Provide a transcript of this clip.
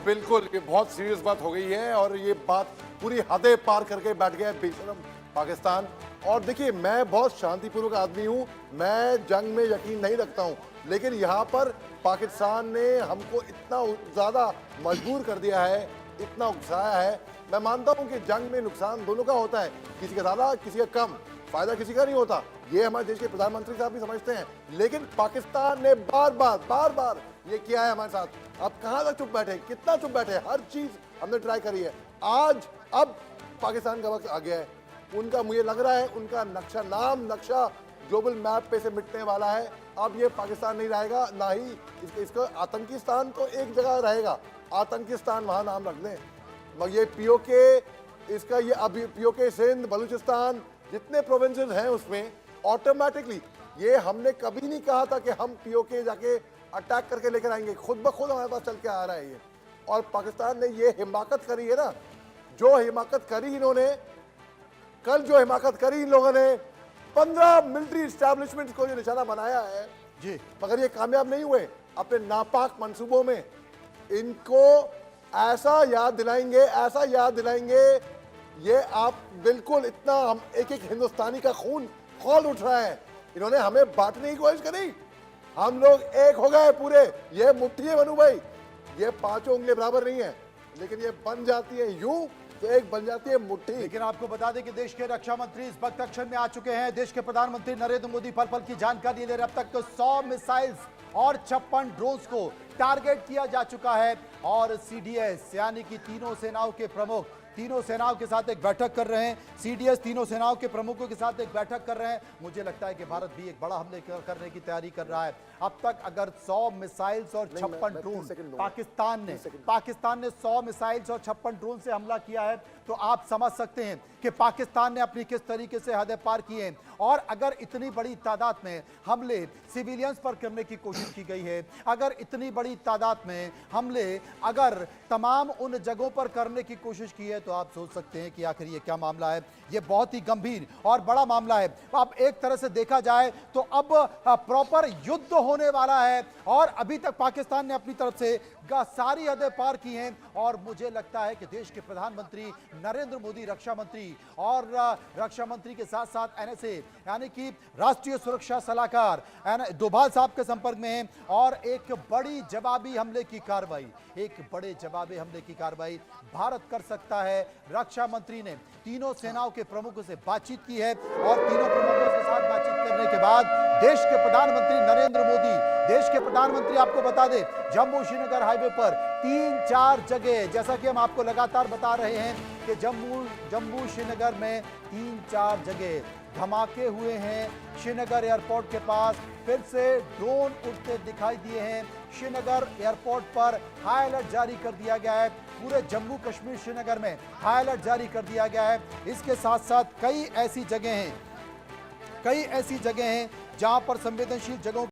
बिल्कुल, ये बहुत सीरियस बात हो गई है और ये बात पूरी हदें पार करके बैठ गया है बेशरम पाकिस्तान। और देखिए, मैं बहुत शांतिपूर्वक आदमी हूँ, मैं जंग में यकीन नहीं रखता हूँ, लेकिन यहाँ पर पाकिस्तान ने हमको इतना ज़्यादा मजबूर कर दिया है, इतना उकसाया है। मैं मानता हूँ कि जंग में नुकसान दोनों का होता है, किसी का ज़्यादा, किसी का कम, फायदा किसी का नहीं होता। ये हमारे देश के प्रधानमंत्री साहब भी समझते हैं, लेकिन पाकिस्तान ने बार बार ये किया है हमारे साथ। अब कहाँ तक चुप बैठे, कितना चुप बैठे, हर चीज हमने ट्राई करी है। अब पाकिस्तान का वक्त आ गया है। उनका, मुझे लग रहा है, उनका नक्शा ग्लोबल मैप पे से मिटने वाला है। अब ये पाकिस्तान नहीं रहेगा, ना ही इसका आतंकिस्तान तो एक जगह रहेगा, आतंकिस्तान वहां नाम रख दें। मगर ये पीओके, इसका ये अभी पीओके सिंध, बलूचिस्तान, जितने प्रोविंसेस हैं उसमें ऑटोमेटिकली, ये हमने कभी नहीं कहा था कि हम पीओके जाके अटैक करके लेकर आएंगे, खुद ब खुद हमारे पास चल के आ रहा है ये। और पाकिस्तान ने ये हिमाकत करी है ना, जो हिमाकत करी इन्होंने, कल जो हिमाकत करी इन लोगों ने, 15 मिलिट्री एस्टैब्लिशमेंट को जो निशाना बनाया है जी, मगर ये कामयाब नहीं हुए अपने नापाक मंसूबों में। इनको ऐसा याद दिलाएंगे, ये आप बिल्कुल, इतना हम एक हिंदुस्तानी का खून खौल उठ रहा है। इन्होंने हमें बांटने की कोशिश करी, हम लोग एक हो गए पूरे। ये मुट्ठी है मनु भाई, ये पांचों उंगली बराबर नहीं है, लेकिन ये बन जाती है यूं तो एक बन जाती है मुट्ठी। लेकिन आपको बता दें कि देश के रक्षा मंत्री इस वक्त एक्शन में आ चुके हैं। देश के प्रधानमंत्री नरेंद्र मोदी पल पल की जानकारी ले रहे। अब तक तो 100 मिसाइल्स और 56 ड्रोन्स को टारगेट किया जा चुका है और सीडीएस यानी कि तीनों सेनाओं के प्रमुख तीनों सेनाओं के साथ एक बैठक कर रहे हैं। सीडीएस तीनों सेनाओं के प्रमुखों के साथ एक बैठक कर रहे हैं। मुझे लगता है कि भारत भी एक बड़ा हमले करने की तैयारी कर रहा है। अब तक अगर 100 मिसाइल्स और 56 ड्रोन पाकिस्तान ने 100 मिसाइल्स और 56 ड्रोन से हमला किया है, तो आप समझ सकते हैं कि पाकिस्तान ने अपनी किस तरीके से हदें पार की हैं। और अगर इतनी बड़ी तादाद में हमले सिविलियंस पर करने की कोशिश की गई है, अगर इतनी बड़ी तादाद में हमले अगर तमाम उन जगहों पर करने की कोशिश की है, तो आप सोच सकते हैं कि आखिर ये क्या मामला है। ये बहुत ही गंभीर और बड़ा मामला है। अब एक तरह से देखा जाए तो अब प्रॉपर युद्ध होने वाला है और अभी तक पाकिस्तान ने अपनी तरफ से सारी हदें पार की हैं। और मुझे लगता है कि देश के प्रधानमंत्री नरेंद्र मोदी, रक्षा मंत्री और रक्षा मंत्री के साथ साथ एनएसए यानी कि राष्ट्रीय सुरक्षा सलाहकार डोभाल साहब के संपर्क में हैं और एक बड़ी जवाबी हमले की कार्रवाई भारत कर सकता है। रक्षा मंत्री ने तीनों सेनाओं के प्रमुखों से बातचीत की है और तीनों प्रमुखों के साथ बातचीत करने के बाद देश के प्रधानमंत्री नरेंद्र मोदी, देश के प्रधानमंत्री, आपको बता दें, जम्मू श्रीनगर हाईवे पर 3-4 जगह, जैसा कि हम आपको लगातार बता रहे हैं कि जम्मू श्रीनगर में 3-4 जगह धमाके हुए हैं। श्रीनगर एयरपोर्ट के पास फिर से ड्रोन उड़ते दिखाई दिए हैं। श्रीनगर एयरपोर्ट पर हाई अलर्ट जारी कर दिया गया है। पूरे जम्मू कश्मीर श्रीनगर में हाई अलर्ट जारी कर दिया गया है। इसके साथ साथ कई ऐसी जगह हैं जहां पर संवेदनशील जगहों